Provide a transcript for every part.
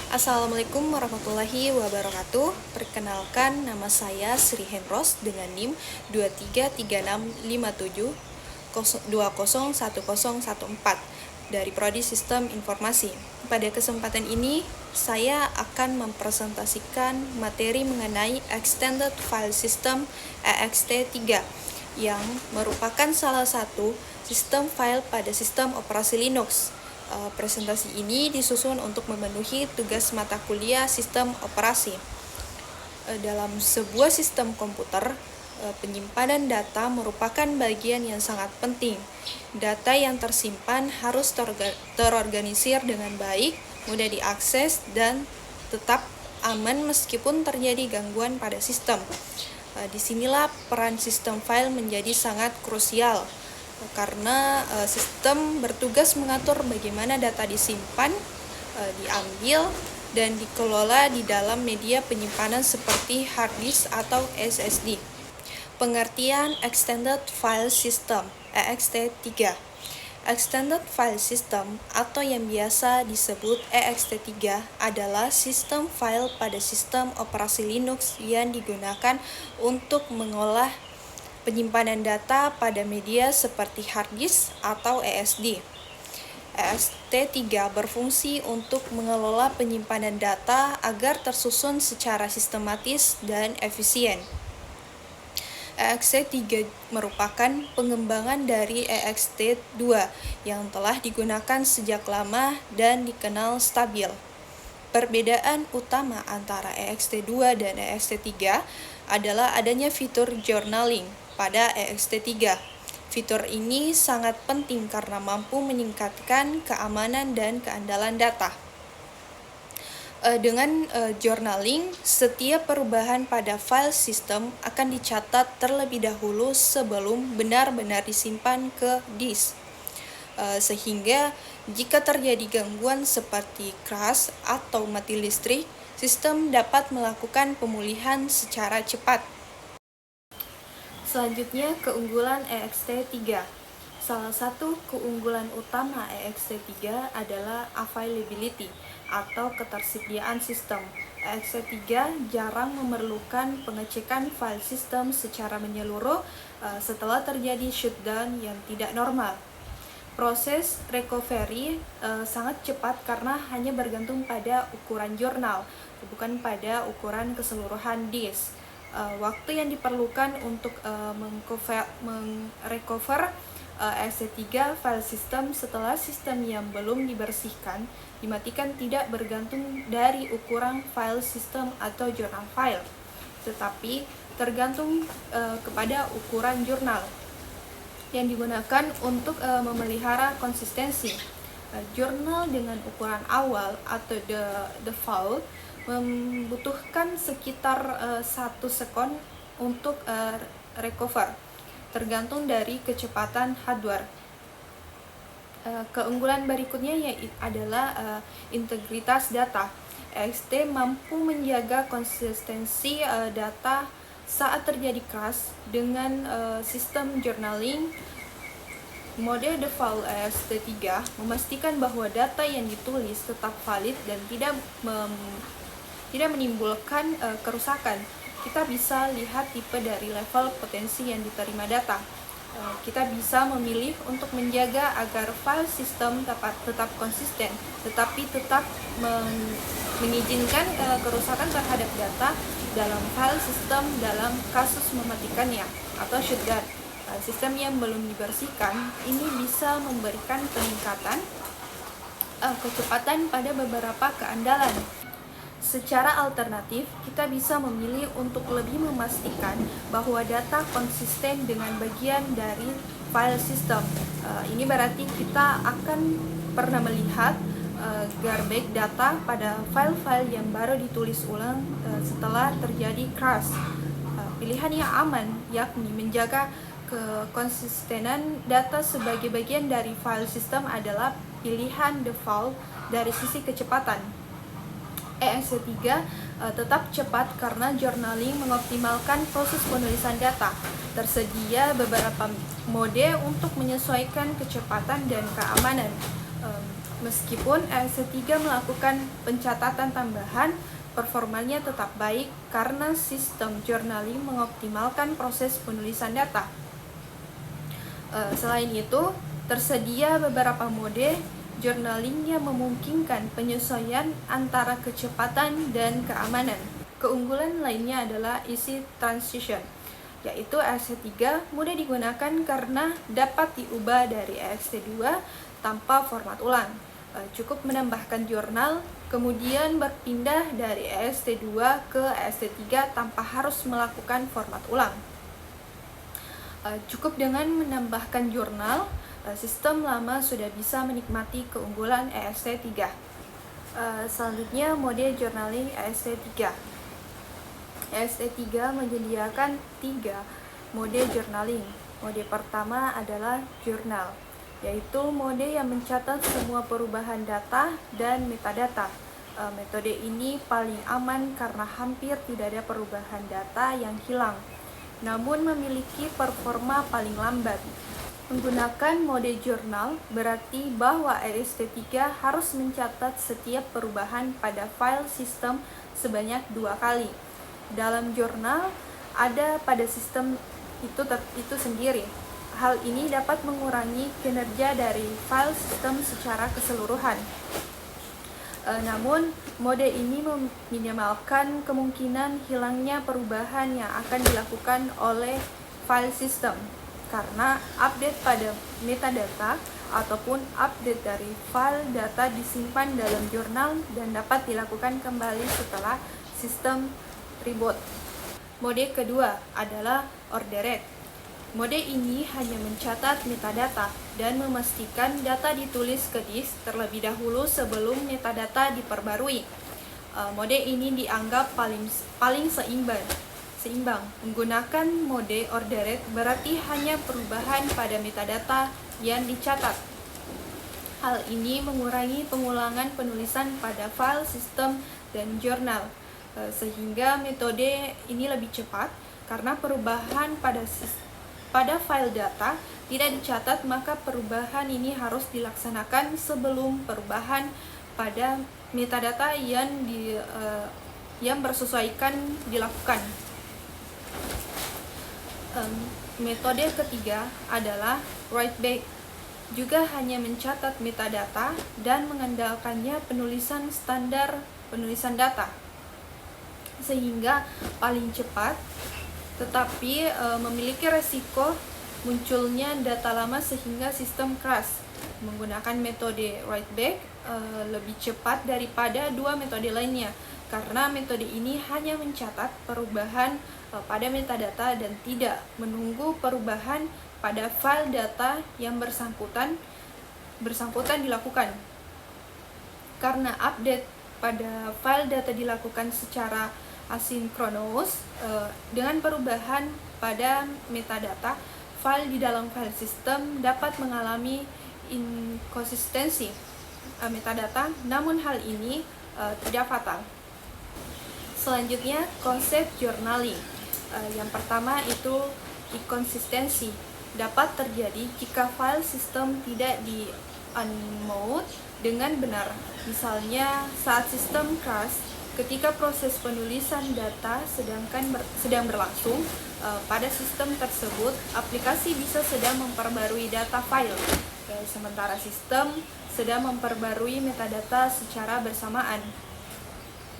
Assalamualaikum warahmatullahi wabarakatuh. Perkenalkan, nama saya Sri Henros dengan NIM 233657201014 dari Prodi Sistem Informasi. Pada kesempatan ini, saya akan mempresentasikan materi mengenai Extended File System EXT3 yang merupakan salah satu sistem file pada sistem operasi Linux. Presentasi ini disusun untuk memenuhi tugas mata kuliah sistem operasi. Dalam sebuah sistem komputer, penyimpanan data merupakan bagian yang sangat penting. Data yang tersimpan harus terorganisir dengan baik, mudah diakses, dan tetap aman meskipun terjadi gangguan pada sistem. Disinilah peran sistem file menjadi sangat krusial, karena sistem bertugas mengatur bagaimana data disimpan, diambil, dan dikelola di dalam media penyimpanan seperti hard disk atau SSD. Pengertian Extended File System EXT3. Extended File System atau yang biasa disebut EXT3 adalah sistem file pada sistem operasi Linux yang digunakan untuk mengolah penyimpanan data pada media seperti hard disk atau SSD. EXT3 berfungsi untuk mengelola penyimpanan data agar tersusun secara sistematis dan efisien. EXT3 merupakan pengembangan dari EXT2 yang telah digunakan sejak lama dan dikenal stabil. Perbedaan utama antara EXT2 dan EXT3 adalah adanya fitur journaling pada EXT3. Fitur ini sangat penting karena mampu meningkatkan keamanan dan keandalan data. Dengan journaling, setiap perubahan pada file sistem akan dicatat terlebih dahulu sebelum benar-benar disimpan ke disk. Sehingga jika terjadi gangguan seperti crash atau mati listrik, sistem dapat melakukan pemulihan secara cepat. Selanjutnya, keunggulan EXT3. Salah satu keunggulan utama EXT3 adalah availability atau ketersediaan sistem. EXT3 jarang memerlukan pengecekan file sistem secara menyeluruh setelah terjadi shutdown yang tidak normal. Proses recovery sangat cepat karena hanya bergantung pada ukuran jurnal, bukan pada ukuran keseluruhan disk. Waktu yang diperlukan untuk mengrecover EXT3 file system setelah sistem yang belum dibersihkan dimatikan tidak bergantung dari ukuran file system atau jurnal file, tetapi tergantung kepada ukuran jurnal yang digunakan untuk memelihara konsistensi. Jurnal dengan ukuran awal atau default membutuhkan sekitar 1 sekon untuk recover, tergantung dari kecepatan hardware. Keunggulan berikutnya adalah integritas data. EXT mampu menjaga konsistensi data saat terjadi crash. Dengan sistem journaling, mode default EXT3 memastikan bahwa data yang ditulis tetap valid dan tidak menimbulkan kerusakan. Kita bisa lihat tipe dari level potensi yang diterima data. Kita bisa memilih untuk menjaga agar file sistem tetap konsisten, tetapi tetap mengizinkan kerusakan terhadap data dalam file sistem dalam kasus mematikannya atau shutdown. Sistem yang belum dibersihkan ini bisa memberikan peningkatan kecepatan pada beberapa keandalan. Secara alternatif, kita bisa memilih untuk lebih memastikan bahwa data konsisten dengan bagian dari file system. Ini berarti kita akan pernah melihat garbage data pada file-file yang baru ditulis ulang setelah terjadi crash. Pilihan yang aman yakni menjaga kekonsistenan data sebagai bagian dari file system adalah pilihan default dari sisi kecepatan. EXT3 tetap cepat karena journaling mengoptimalkan proses penulisan data. Tersedia beberapa mode untuk menyesuaikan kecepatan dan keamanan. Meskipun ESC3 melakukan pencatatan tambahan, performanya tetap baik karena sistem journaling mengoptimalkan proses penulisan data. Selain itu, tersedia beberapa mode journaling yang memungkinkan penyesuaian antara kecepatan dan keamanan. Keunggulan lainnya adalah easy transition, yaitu ESC3 mudah digunakan karena dapat diubah dari ESC2 tanpa format ulang. Cukup menambahkan jurnal, kemudian berpindah dari ESC2 ke ESC3 tanpa harus melakukan format ulang. Cukup dengan menambahkan jurnal, sistem lama sudah bisa menikmati keunggulan ESC3. Selanjutnya, mode journaling ESC3. ESC3 menyediakan 3 mode journaling. Mode pertama adalah jurnal, yaitu mode yang mencatat semua perubahan data dan metadata. Metode ini paling aman karena hampir tidak ada perubahan data yang hilang, namun memiliki performa paling lambat. Menggunakan mode jurnal berarti bahwa ESC3 harus mencatat setiap perubahan pada file sistem sebanyak 2 kali. Dalam jurnal ada pada sistem itu sendiri. Hal ini dapat mengurangi kinerja dari file sistem secara keseluruhan. Namun, mode ini meminimalkan kemungkinan hilangnya perubahan yang akan dilakukan oleh file system karena update pada metadata ataupun update dari file data disimpan dalam jurnal dan dapat dilakukan kembali setelah sistem reboot. Mode kedua adalah ordered. Mode ini hanya mencatat metadata dan memastikan data ditulis ke disk terlebih dahulu sebelum metadata diperbarui. Mode ini dianggap paling seimbang. Menggunakan mode ordered berarti hanya perubahan pada metadata yang dicatat. Hal ini mengurangi pengulangan penulisan pada file sistem dan jurnal, sehingga metode ini lebih cepat karena perubahan pada file data tidak dicatat, maka perubahan ini harus dilaksanakan sebelum perubahan pada metadata yang bersesuaikan dilakukan. Metode ketiga adalah write back, juga hanya mencatat metadata dan mengandalkannya penulisan standar penulisan data, sehingga paling cepat, tetapi memiliki resiko munculnya data lama sehingga sistem crash. Menggunakan metode write back lebih cepat daripada 2 metode lainnya karena metode ini hanya mencatat perubahan pada metadata dan tidak menunggu perubahan pada file data yang bersangkutan dilakukan. Karena update pada file data dilakukan secara asinkronus, dengan perubahan pada metadata, file di dalam file system dapat mengalami inkonsistensi metadata, namun hal ini tidak fatal. Selanjutnya, konsep journaling. Yang pertama itu inkonsistensi. Dapat terjadi jika file system tidak di-unmount dengan benar. Misalnya, saat sistem crash, ketika proses penulisan data sedang berlangsung, pada sistem tersebut, aplikasi bisa sedang memperbarui data file, sementara sistem sedang memperbarui metadata secara bersamaan.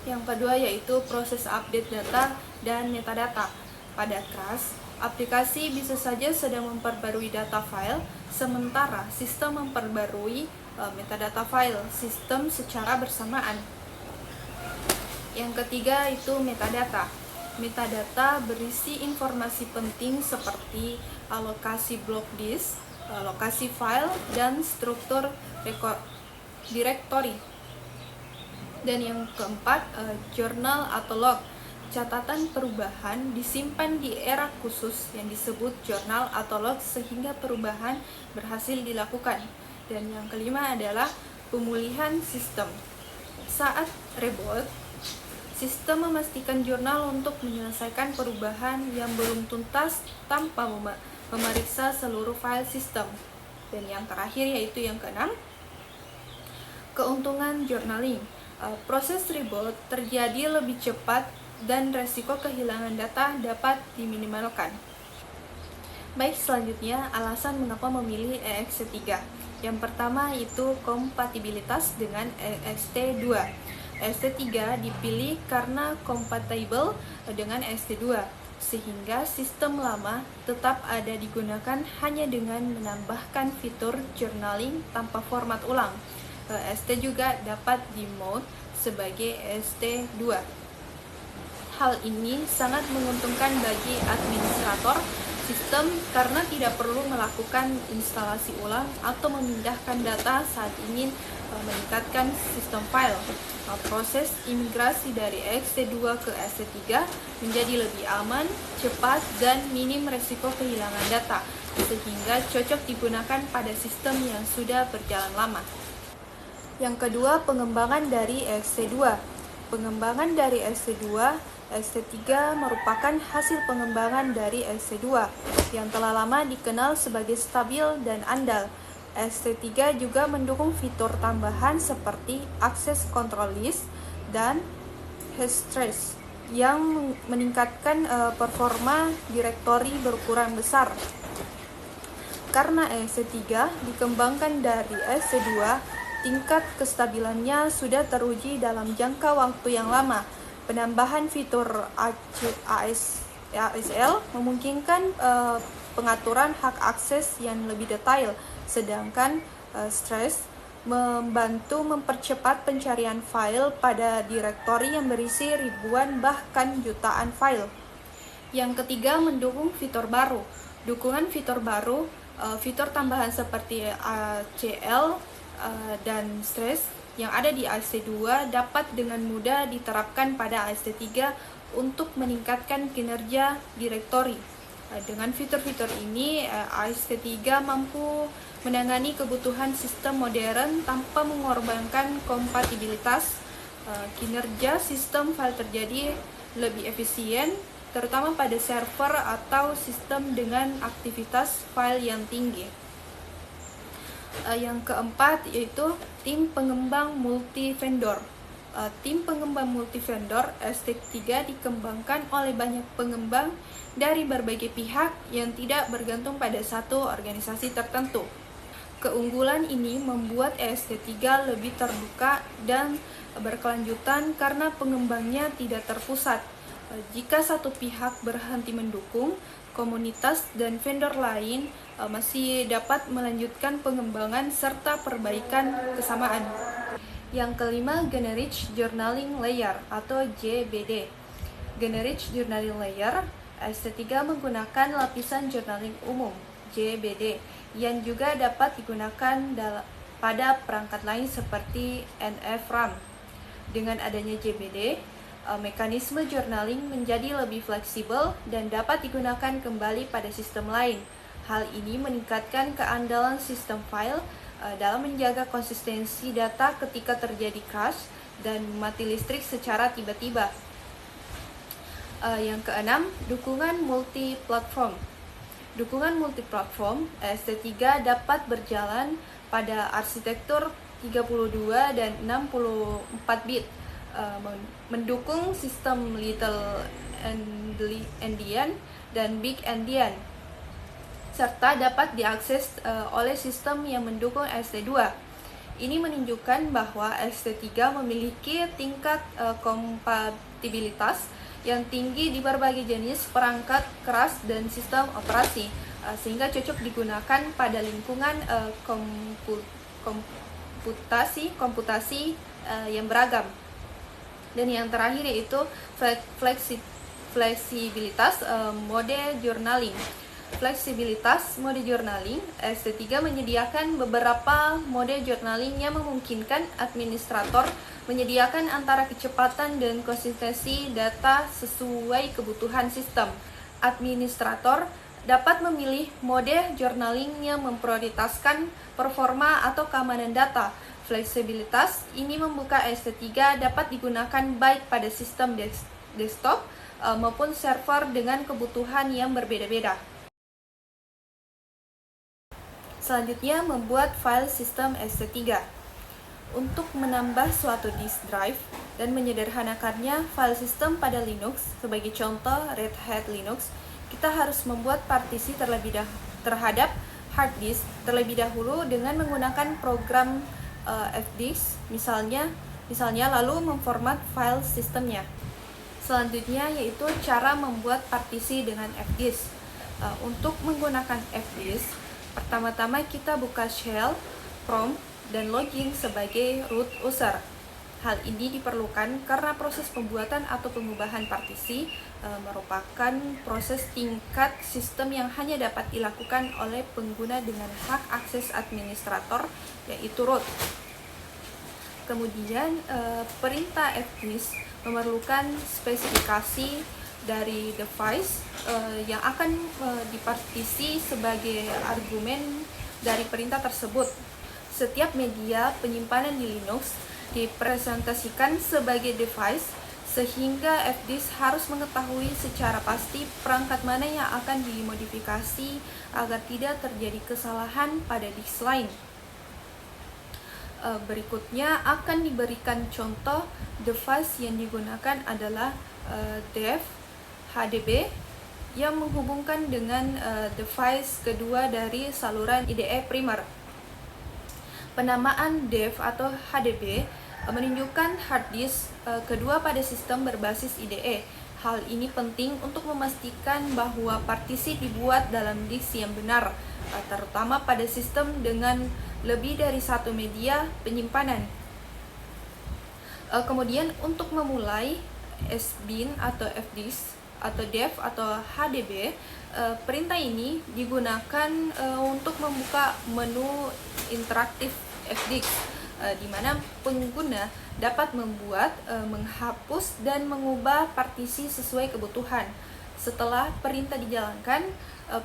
Yang kedua yaitu proses update data dan metadata. Pada crash, aplikasi bisa saja sedang memperbarui data file, sementara sistem memperbarui metadata file sistem secara bersamaan. Yang ketiga itu metadata. Metadata berisi informasi penting seperti alokasi blok disk, lokasi file, dan struktur directory. Dan yang keempat, jurnal atau log. Catatan perubahan disimpan di era khusus yang disebut jurnal atau log sehingga perubahan berhasil dilakukan. Dan yang kelima adalah pemulihan sistem. Saat reboot, sistem memastikan jurnal untuk menyelesaikan perubahan yang belum tuntas tanpa memeriksa seluruh file sistem. Dan yang terakhir yaitu yang keenam, Keuntungan journaling. Proses reboot terjadi lebih cepat dan resiko kehilangan data dapat diminimalkan. Baik, selanjutnya alasan mengapa memilih ext3. Yang pertama itu kompatibilitas dengan ext2. ext3 dipilih karena kompatibel dengan ext2, sehingga sistem lama tetap ada digunakan hanya dengan menambahkan fitur journaling tanpa format ulang. ST juga dapat di-mode sebagai ST2. Hal ini sangat menguntungkan bagi administrator sistem karena tidak perlu melakukan instalasi ulang atau memindahkan data saat ingin meningkatkan sistem file. Proses imigrasi dari ext2 ke ext3 menjadi lebih aman, cepat, dan minim resiko kehilangan data, sehingga cocok digunakan pada sistem yang sudah berjalan lama. Yang kedua, pengembangan dari ext2. Pengembangan dari ext2, ext3 merupakan hasil pengembangan dari ext2 yang telah lama dikenal sebagai stabil dan andal. ext3 juga mendukung fitur tambahan seperti access control list dan hash yang meningkatkan performa direktori berukuran besar. Karena ext3 dikembangkan dari ext2, tingkat kestabilannya sudah teruji dalam jangka waktu yang lama. Penambahan fitur ASL memungkinkan pengaturan hak akses yang lebih detail, sedangkan stress membantu mempercepat pencarian file pada direktori yang berisi ribuan bahkan jutaan file. Yang ketiga, mendukung fitur baru. Dukungan fitur baru, fitur tambahan seperti ACL dan stress yang ada di ext2 dapat dengan mudah diterapkan pada ext3 untuk meningkatkan kinerja direktori. Dengan fitur-fitur ini, ext3 mampu menangani kebutuhan sistem modern tanpa mengorbankan kompatibilitas. Kinerja sistem file terjadi lebih efisien, terutama pada server atau sistem dengan aktivitas file yang tinggi. Yang keempat yaitu tim pengembang multi-vendor. Tim pengembang multi-vendor ext3 dikembangkan oleh banyak pengembang dari berbagai pihak yang tidak bergantung pada satu organisasi tertentu. Keunggulan ini membuat ext3 lebih terbuka dan berkelanjutan karena pengembangnya tidak terpusat. Jika satu pihak berhenti mendukung, komunitas dan vendor lain masih dapat melanjutkan pengembangan serta perbaikan kesamaan. Yang kelima, Generic Journaling Layer atau JBD. Generic Journaling Layer, ext3 menggunakan lapisan journaling umum, JBD, yang juga dapat digunakan pada perangkat lain seperti NF-RAM. Dengan adanya JBD, mekanisme journaling menjadi lebih fleksibel dan dapat digunakan kembali pada sistem lain. Hal ini meningkatkan keandalan sistem file dalam menjaga konsistensi data ketika terjadi crash dan mati listrik secara tiba-tiba. Yang keenam, dukungan multi-platform. Dukungan multi-platform, ext3 dapat berjalan pada arsitektur 32 dan 64 bit. Mendukung sistem Little Endian dan Big Endian, serta dapat diakses oleh sistem yang mendukung ext2. Ini menunjukkan bahwa ext3 memiliki tingkat kompatibilitas yang tinggi di berbagai jenis perangkat keras dan sistem operasi, sehingga cocok digunakan pada lingkungan komputasi yang beragam. Dan yang terakhir yaitu fleksibilitas mode journaling. Fleksibilitas mode journaling, ext3 menyediakan beberapa mode journaling yang memungkinkan administrator menyediakan antara kecepatan dan konsistensi data sesuai kebutuhan sistem. Administrator dapat memilih mode journaling yang memprioritaskan performa atau keamanan data. Fleksibilitas ini membuka ext3 dapat digunakan baik pada sistem desktop maupun server dengan kebutuhan yang berbeda-beda. Selanjutnya, membuat file sistem ext3. Untuk menambah suatu disk drive dan menyederhanakannya file system pada Linux, sebagai contoh Red Hat Linux, kita harus membuat partisi terhadap hard disk terlebih dahulu dengan menggunakan program fdisk misalnya lalu memformat file sistemnya. Selanjutnya yaitu cara membuat partisi dengan fdisk. Untuk menggunakan fdisk, pertama-tama kita buka shell, prompt, dan login sebagai root user. Hal ini diperlukan karena proses pembuatan atau pengubahan partisi merupakan proses tingkat sistem yang hanya dapat dilakukan oleh pengguna dengan hak akses administrator, yaitu root. Kemudian perintah fdisk memerlukan spesifikasi dari device yang akan dipartisi sebagai argumen dari perintah tersebut. Setiap media penyimpanan di Linux dipresentasikan sebagai device, sehingga fdisk harus mengetahui secara pasti perangkat mana yang akan dimodifikasi agar tidak terjadi kesalahan pada disk lain. Berikutnya akan diberikan contoh device yang digunakan adalah dev HDB yang menghubungkan dengan device kedua dari saluran IDE primer. Penamaan dev atau HDB menunjukkan hard disk kedua pada sistem berbasis IDE. Hal ini penting untuk memastikan bahwa partisi dibuat dalam disk yang benar, terutama pada sistem dengan lebih dari satu media penyimpanan. Kemudian untuk memulai sbin atau fdisk atau dev atau HDB, perintah ini digunakan untuk membuka menu interaktif fdisk, di mana pengguna dapat membuat, menghapus, dan mengubah partisi sesuai kebutuhan. Setelah perintah dijalankan,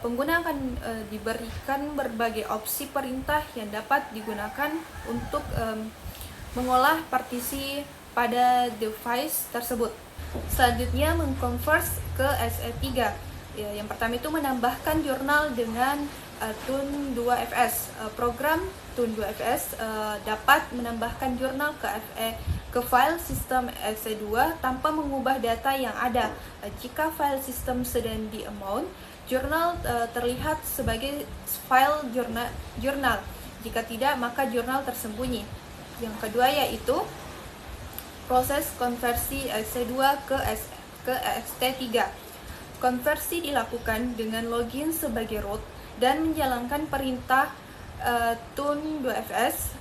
pengguna akan diberikan berbagai opsi perintah yang dapat digunakan untuk mengolah partisi pada device tersebut. Selanjutnya mengkonvert ke SE3. Yang pertama itu menambahkan jurnal dengan Tun2FS. Program Tun2FS dapat menambahkan jurnal ke file sistem SE2 tanpa mengubah data yang ada. Jika file sistem sedang di-mount, jurnal terlihat sebagai file jurnal. Jika tidak, maka jurnal tersembunyi. Yang kedua yaitu proses konversi SE2 ke ST3. Konversi dilakukan dengan login sebagai root dan menjalankan perintah Tun2FS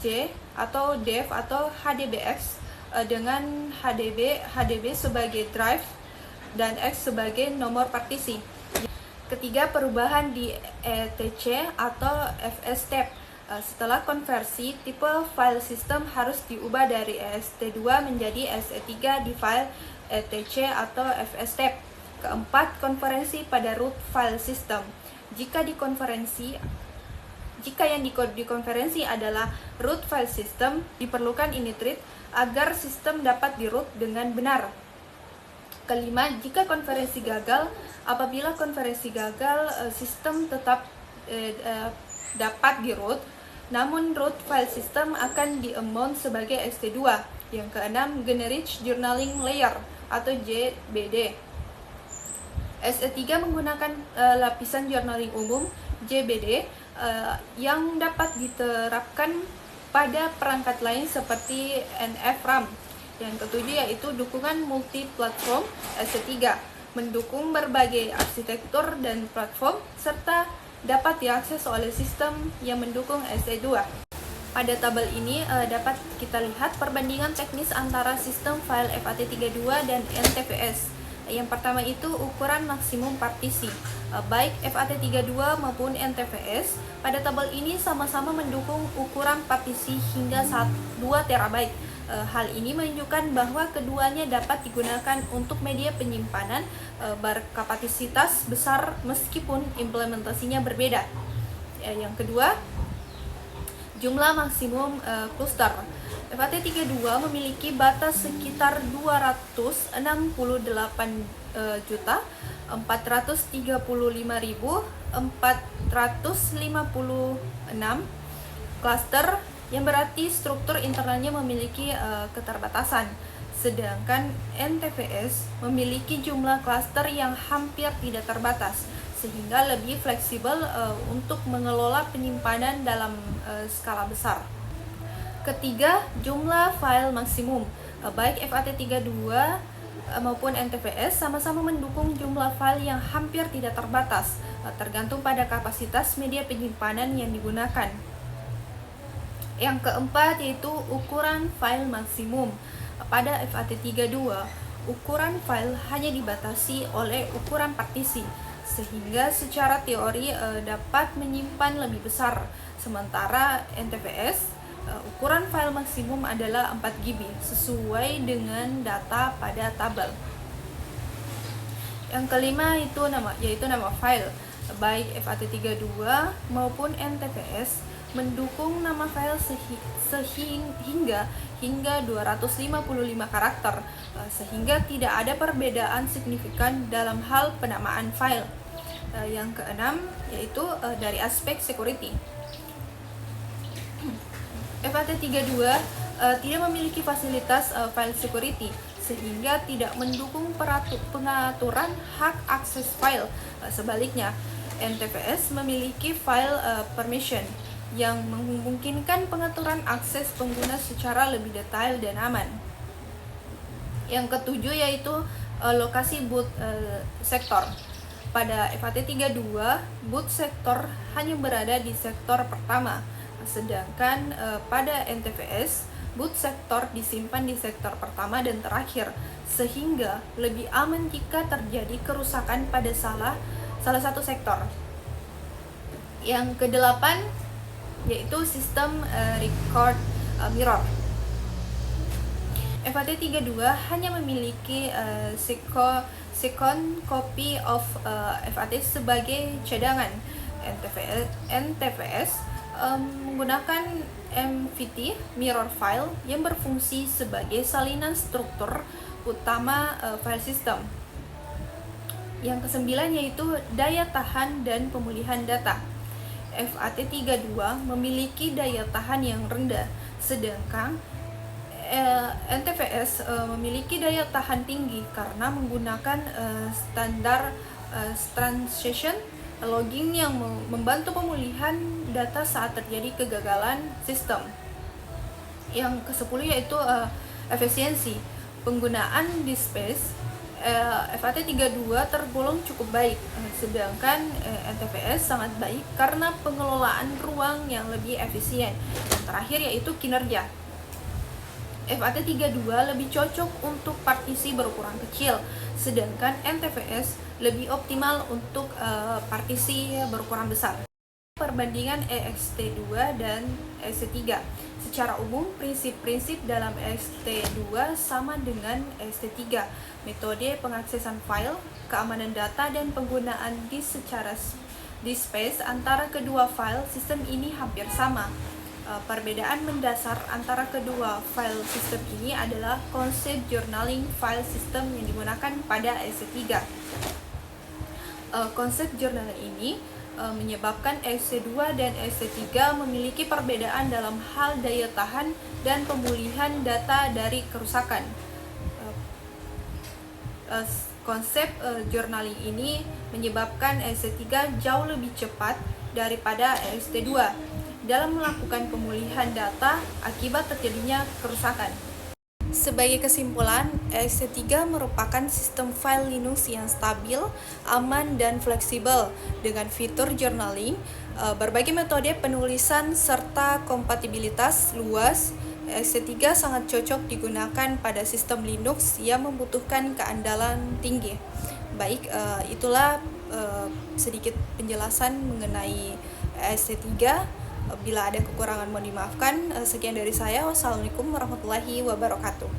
J atau dev atau HDBX dengan HDB sebagai drive dan X sebagai nomor partisi. Ketiga, perubahan di etc atau fs tab. Setelah konversi, tipe file system harus diubah dari ext2 menjadi se3 di file etc atau fs tab. Keempat, konferensi pada root file system. Jika yang dikonferensi adalah root file system, diperlukan init-read agar sistem dapat di-root dengan benar. Kelima, jika konferensi gagal, apabila konferensi gagal, sistem tetap dapat di-root, namun root file system akan di-mount sebagai st2. Yang keenam, Generic Journaling Layer atau JBD. SE3 menggunakan lapisan journaling umum JBD yang dapat diterapkan pada perangkat lain seperti NF-RAM. Yang ketujuh yaitu dukungan multi-platform SE3, mendukung berbagai arsitektur dan platform, serta dapat diakses oleh sistem yang mendukung SE2. Pada tabel ini dapat kita lihat perbandingan teknis antara sistem file FAT32 dan NTFS. Yang pertama itu ukuran maksimum partisi, baik FAT32 maupun NTFS. Pada tabel ini sama-sama mendukung ukuran partisi hingga 2 TB. Hal ini menunjukkan bahwa keduanya dapat digunakan untuk media penyimpanan berkapasitas besar meskipun implementasinya berbeda. Yang kedua, jumlah maksimum cluster. FAT32 memiliki batas sekitar 268.435.456 cluster yang berarti struktur internalnya memiliki keterbatasan. Sedangkan NTFS memiliki jumlah klaster yang hampir tidak terbatas, sehingga lebih fleksibel untuk mengelola penyimpanan dalam skala besar. Ketiga, jumlah file maksimum. Baik FAT32 maupun NTFS sama-sama mendukung jumlah file yang hampir tidak terbatas, tergantung pada kapasitas media penyimpanan yang digunakan. Yang keempat yaitu ukuran file maksimum. Pada FAT32, ukuran file hanya dibatasi oleh ukuran partisi, sehingga secara teori dapat menyimpan lebih besar. Sementara NTFS, ukuran file maksimum adalah 4 GB sesuai dengan data pada tabel. Yang kelima yaitu nama file. Baik FAT32 maupun NTFS mendukung nama file hingga 255 karakter, sehingga tidak ada perbedaan signifikan dalam hal penamaan file. Yang keenam yaitu dari aspek security. FAT32 tidak memiliki fasilitas file security, sehingga tidak mendukung pengaturan hak akses file. Sebaliknya, NTFS memiliki file permission yang memungkinkan pengaturan akses pengguna secara lebih detail dan aman. Yang ketujuh yaitu lokasi boot sektor. Pada FAT32, boot sektor hanya berada di sektor pertama, sedangkan pada NTFS, boot sektor disimpan di sektor pertama dan terakhir, sehingga lebih aman jika terjadi kerusakan pada salah satu sektor. Yang kedelapan yaitu sistem record mirror. FAT32 hanya memiliki second copy of FAT sebagai cadangan. NTFS menggunakan MVT mirror file yang berfungsi sebagai salinan struktur utama file system. Yang kesembilan yaitu daya tahan dan pemulihan data. FAT32 memiliki daya tahan yang rendah, sedangkan NTFS memiliki daya tahan tinggi karena menggunakan standar transition logging yang membantu pemulihan data saat terjadi kegagalan sistem. Yang ke-10 yaitu efisiensi. Penggunaan disk space. FAT32 tergolong cukup baik, sedangkan NTFS sangat baik karena pengelolaan ruang yang lebih efisien. Dan terakhir yaitu kinerja. FAT32 lebih cocok untuk partisi berukuran kecil, sedangkan NTFS lebih optimal untuk partisi berukuran besar. Perbandingan ext2 dan ext3. Secara umum, prinsip-prinsip dalam ext2 sama dengan ext3. Metode pengaksesan file, keamanan data, dan penggunaan disk secara disk space antara kedua file sistem ini hampir sama. Perbedaan mendasar antara kedua file sistem ini adalah konsep journaling file system yang digunakan pada ext3. Konsep journaling ini menyebabkan ext2 dan ext3 memiliki perbedaan dalam hal daya tahan dan pemulihan data dari kerusakan. Konsep journaling ini menyebabkan ext3 jauh lebih cepat daripada ext2 dalam melakukan pemulihan data akibat terjadinya kerusakan. Sebagai kesimpulan, ext3 merupakan sistem file Linux yang stabil, aman, dan fleksibel dengan fitur journaling, berbagai metode penulisan, serta kompatibilitas luas. ext3 sangat cocok digunakan pada sistem Linux yang membutuhkan keandalan tinggi. Baik, itulah sedikit penjelasan mengenai ext3. Bila ada kekurangan mohon dimaafkan. Sekian dari saya. Wassalamualaikum warahmatullahi wabarakatuh.